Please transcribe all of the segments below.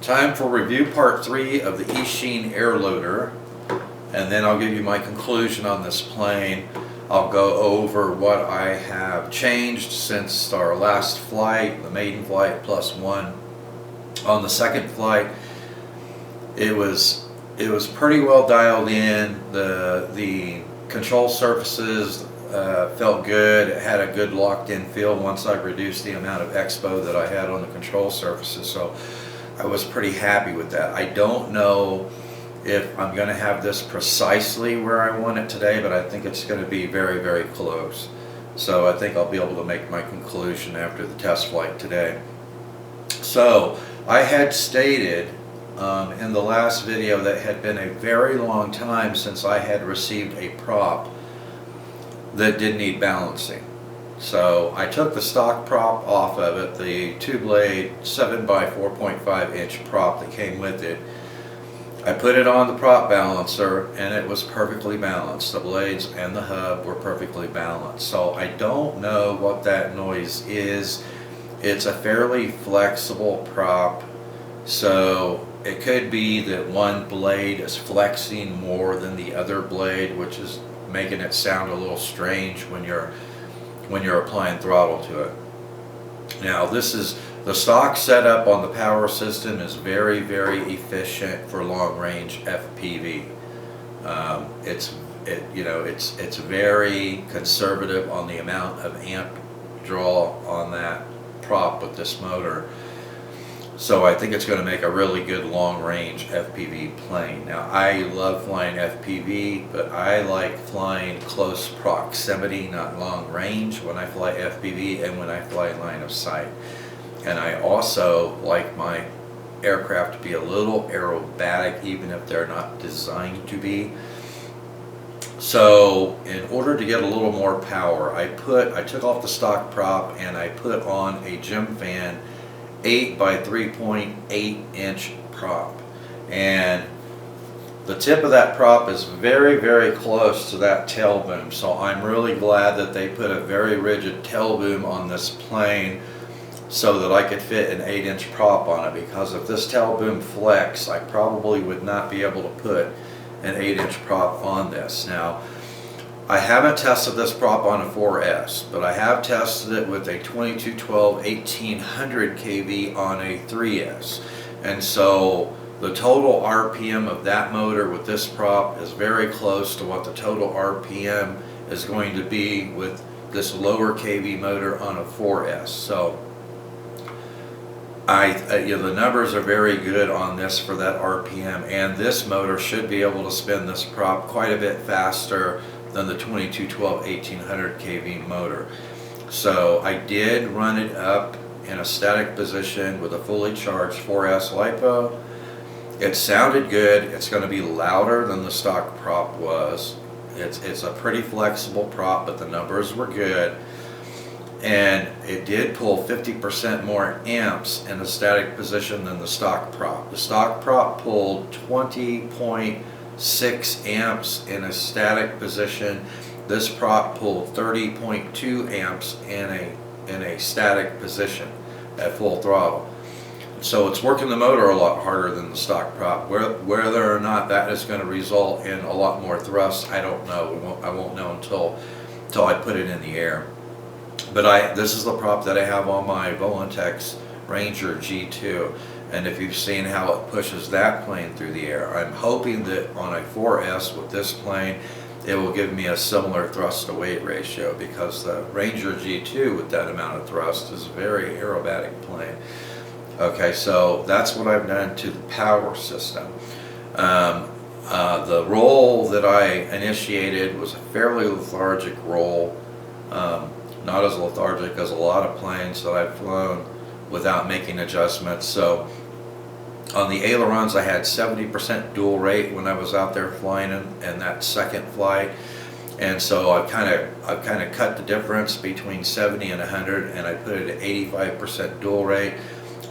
time for review part 3 of the Eachine Airloader, and then I'll give you my conclusion on this plane. I'll go over what I have changed since our last flight, the maiden flight plus one. On the second flight, it was pretty well dialed in. The control surfaces felt good. It had a good locked in feel once I reduced the amount of expo that I had on the control surfaces, so I was pretty happy with that. I don't know if I'm going to have this precisely where I want it today, but I think it's going to be very, very close. So I think I'll be able to make my conclusion after the test flight today. So I had stated in the last video that it had been a very long time since I had received a prop that did need balancing. So I took the stock prop off of it, the 2-blade 7x4.5 inch prop that came with it. I put it on the prop balancer and it was perfectly balanced. The blades and the hub were perfectly balanced. So I don't know what that noise is. It's a fairly flexible prop, so it could be that one blade is flexing more than the other blade, which is making it sound a little strange when you're applying throttle to it. Now this is the stock setup on the power system is very, very efficient for long range FPV. It's very conservative on the amount of amp draw on that prop with this motor. So I think it's going to make a really good long range FPV plane. Now I love flying FPV, but I like flying close proximity, not long range when I fly FPV and when I fly line of sight. And I also like my aircraft to be a little aerobatic, even if they're not designed to be. So in order to get a little more power, I took off the stock prop and I put on a Gemfan 8x3.8 inch prop, and the tip of that prop is very, very close to that tail boom. So I'm really glad that they put a very rigid tail boom on this plane so that I could fit an 8-inch prop on it, because if this tail boom flex, I probably would not be able to put an 8-inch prop on this. Now I haven't tested this prop on a 4S, but I have tested it with a 2212 1800 kV on a 3S. And so the total RPM of that motor with this prop is very close to what the total RPM is going to be with this lower kV motor on a 4S. So the numbers are very good on this for that RPM, and this motor should be able to spin this prop quite a bit faster than the 2212 1800 kV motor. So I did run it up in a static position with a fully charged 4S LIPO. It sounded good. It's going to be louder than the stock prop was. It's a pretty flexible prop, but the numbers were good. And it did pull 50% more amps in a static position than the stock prop. The stock prop pulled 20.6 amps in a static position. This prop pulled 30.2 amps in a static position at full throttle. So it's working the motor a lot harder than the stock prop. Whether or not that is going to result in a lot more thrust, I don't know. I won't know until I put it in the air. But this is the prop that I have on my Volantex Ranger G2, and if you've seen how it pushes that plane through the air, I'm hoping that on a 4S with this plane it will give me a similar thrust to weight ratio, because the Ranger G2 with that amount of thrust is a very aerobatic plane. Okay, so that's what I've done to the power system. The roll that I initiated was a fairly lethargic roll. Not as lethargic as a lot of planes that I've flown without making adjustments. So on the ailerons I had 70% dual rate when I was out there flying in that second flight, and so I've kind of cut the difference between 70 and 100, and I put it at 85% dual rate.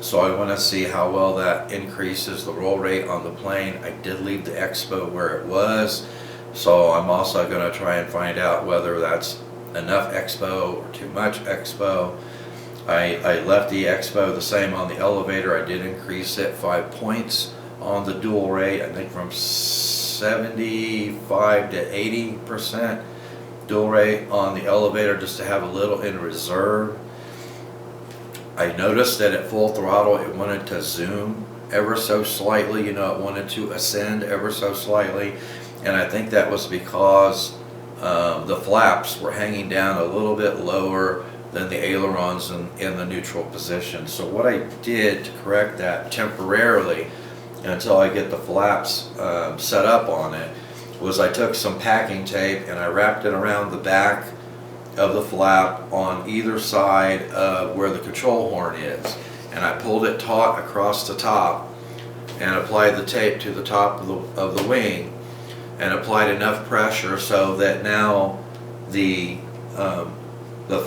So I want to see how well that increases the roll rate on the plane. I did leave the expo where it was, so I'm also going to try and find out whether that's enough expo or too much expo. I left the expo the same on the elevator. I did increase it 5 points on the dual rate, I think from 75 to 80% dual rate on the elevator, just to have a little in reserve. I noticed that at full throttle it wanted to zoom ever so slightly, you know, it wanted to ascend ever so slightly, and I think that was because the flaps were hanging down a little bit lower than the ailerons in the neutral position. So what I did to correct that temporarily until I get the flaps set up on it was I took some packing tape and I wrapped it around the back of the flap on either side of where the control horn is, and I pulled it taut across the top and applied the tape to the top of the wing and applied enough pressure so that now the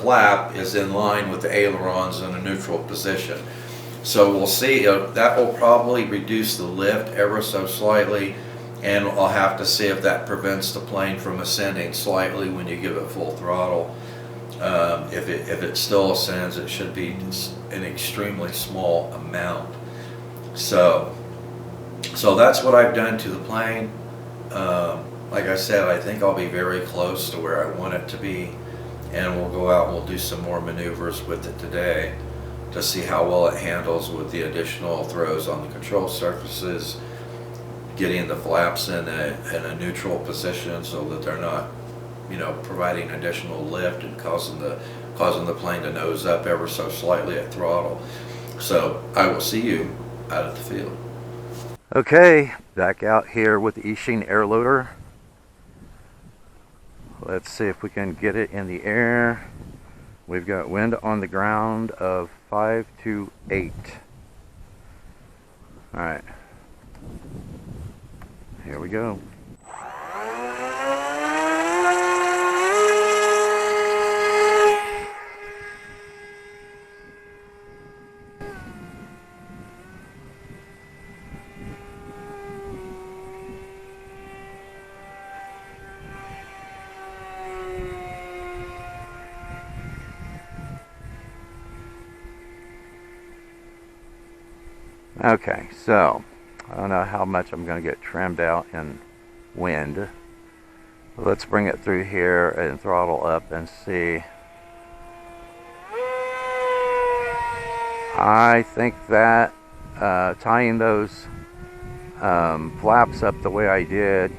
flap is in line with the ailerons in a neutral position. So we'll see, that will probably reduce the lift ever so slightly, and I'll have to see if that prevents the plane from ascending slightly when you give it full throttle. If it still ascends, it should be an extremely small amount. So that's what I've done to the plane. Like I said, I think I'll be very close to where I want it to be, and we'll go out and we'll do some more maneuvers with it today to see how well it handles with the additional throws on the control surfaces, getting the flaps in a neutral position so that they're not, you know, providing additional lift and causing the plane to nose up ever so slightly at throttle. So I will see you out at the field. Okay, back out here with the Eachine Airloader. Let's see if we can get it in the air. We've got wind on the ground of 5 to 8. All right, here we go. Okay, so I don't know how much I'm going to get trimmed out in wind. Let's bring it through here and throttle up and see. I think that tying those flaps up the way I did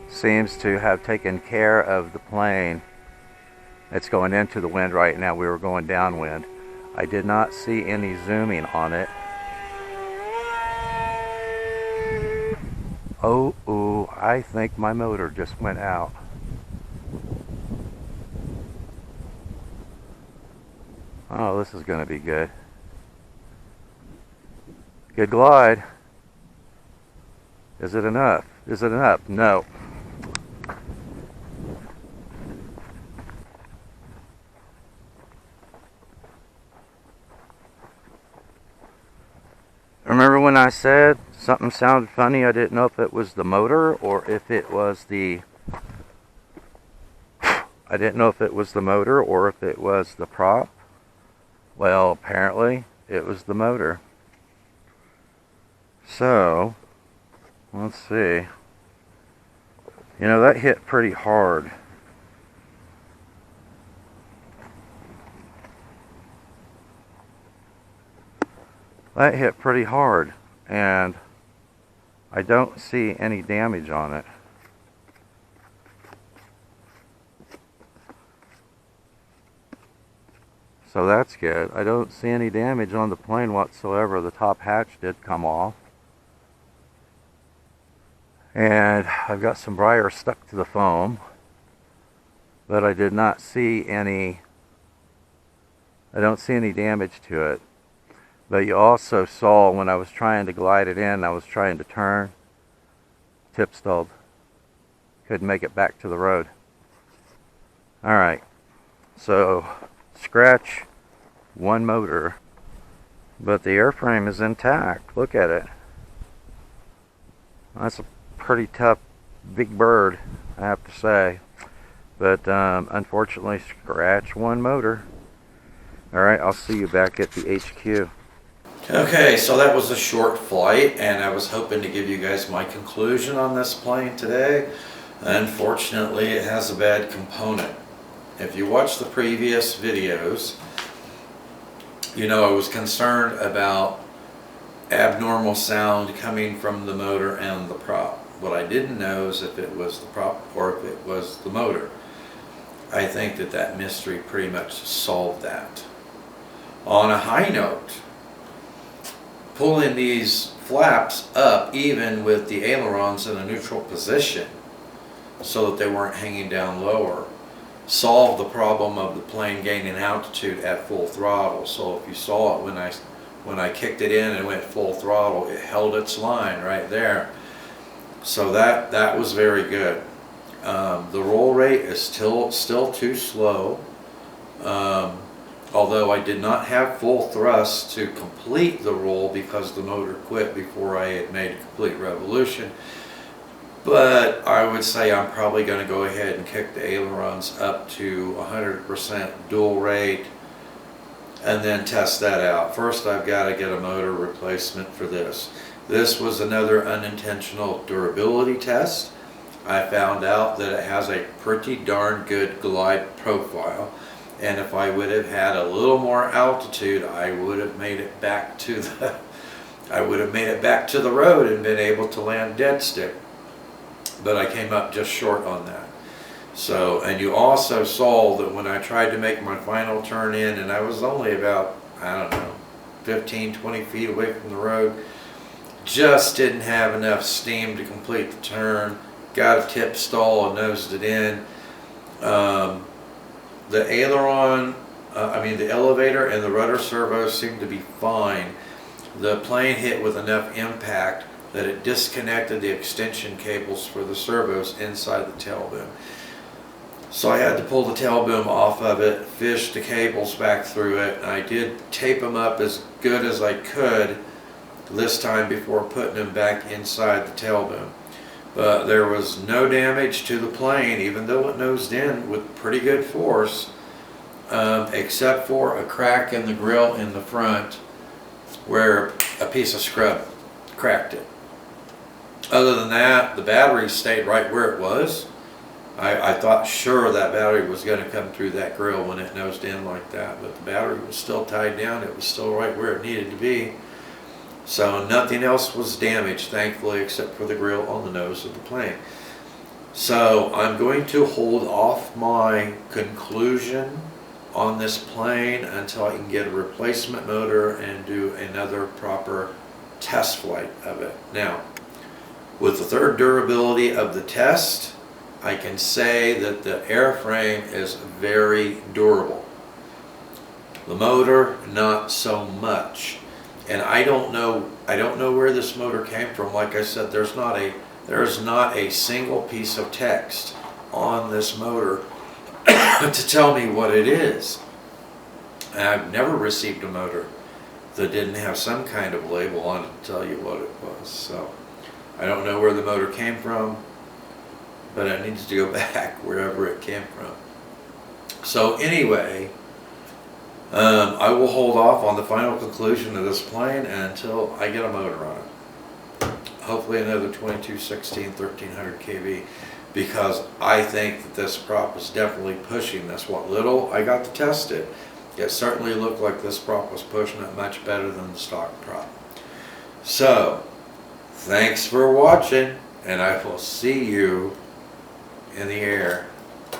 seems to have taken care of the plane. It's going into the wind right now. We were going downwind. I did not see any zooming on it. Oh, I think my motor just went out. Oh, this is going to be good. Good glide. Is it enough? Is it enough? No. Remember when I said something sounded funny? I didn't know if it was the motor or if it was the motor or if it was the prop. Well, apparently it was the motor. So, let's see. You know, that hit pretty hard. That hit pretty hard, and I don't see any damage on it. So that's good. I don't see any damage on the plane whatsoever. The top hatch did come off. And I've got some briar stuck to the foam, but I did not see any, I don't see any damage to it. But you also saw when I was trying to glide it in, I was trying to turn, tip stalled. Couldn't make it back to the road. Alright, so scratch one motor, but the airframe is intact. Look at it. That's a pretty tough big bird, I have to say. But unfortunately, scratch one motor. Alright, I'll see you back at the HQ. Okay, so that was a short flight, and I was hoping to give you guys my conclusion on this plane today. Unfortunately, it has a bad component. If you watch the previous videos, you know I was concerned about abnormal sound coming from the motor and the prop. What I didn't know is if it was the prop or if it was the motor. I think that mystery pretty much solved that. On a high note, pulling these flaps up even with the ailerons in a neutral position so that they weren't hanging down lower solved the problem of the plane gaining altitude at full throttle. So if you saw it when I kicked it in and went full throttle, it held its line right there. So that was very good. The roll rate is still too slow. Although I did not have full thrust to complete the roll because the motor quit before I had made a complete revolution. But I would say I'm probably going to go ahead and kick the ailerons up to 100% dual rate and then test that out. First I've got to get a motor replacement for this. This was another unintentional durability test. I found out that it has a pretty darn good glide profile. And if I would have had a little more altitude, I would have made it back to the road and been able to land dead stick. But I came up just short on that. So, and you also saw that when I tried to make my final turn in, and I was only about, I don't know, 15, 20 feet away from the road, just didn't have enough steam to complete the turn, got a tip stall and nosed it in. The aileron, the elevator and the rudder servos seemed to be fine. The plane hit with enough impact that it disconnected the extension cables for the servos inside the tail boom. So I had to pull the tail boom off of it, fish the cables back through it, and I did tape them up as good as I could this time before putting them back inside the tail boom. But there was no damage to the plane, even though it nosed in with pretty good force, except for a crack in the grill in the front where a piece of scrub cracked it. Other than that, the battery stayed right where it was. I thought sure that battery was going to come through that grill when it nosed in like that, but the battery was still tied down. It was still right where it needed to be. So nothing else was damaged, thankfully, except for the grill on the nose of the plane. So I'm going to hold off my conclusion on this plane until I can get a replacement motor and do another proper test flight of it. Now, with the third durability of the test, I can say that the airframe is very durable. The motor, not so much. And I don't know where this motor came from. Like I said, there's not a single piece of text on this motor to tell me what it is. And I've never received a motor that didn't have some kind of label on it to tell you what it was. So I don't know where the motor came from, but it needs to go back wherever it came from. So anyway, I will hold off on the final conclusion of this plane until I get a motor on it. Hopefully another 2216 1300 kV, because I think that this prop is definitely pushing this. What little I got to test it, it certainly looked like this prop was pushing it much better than the stock prop. So, thanks for watching, and I will see you in the air.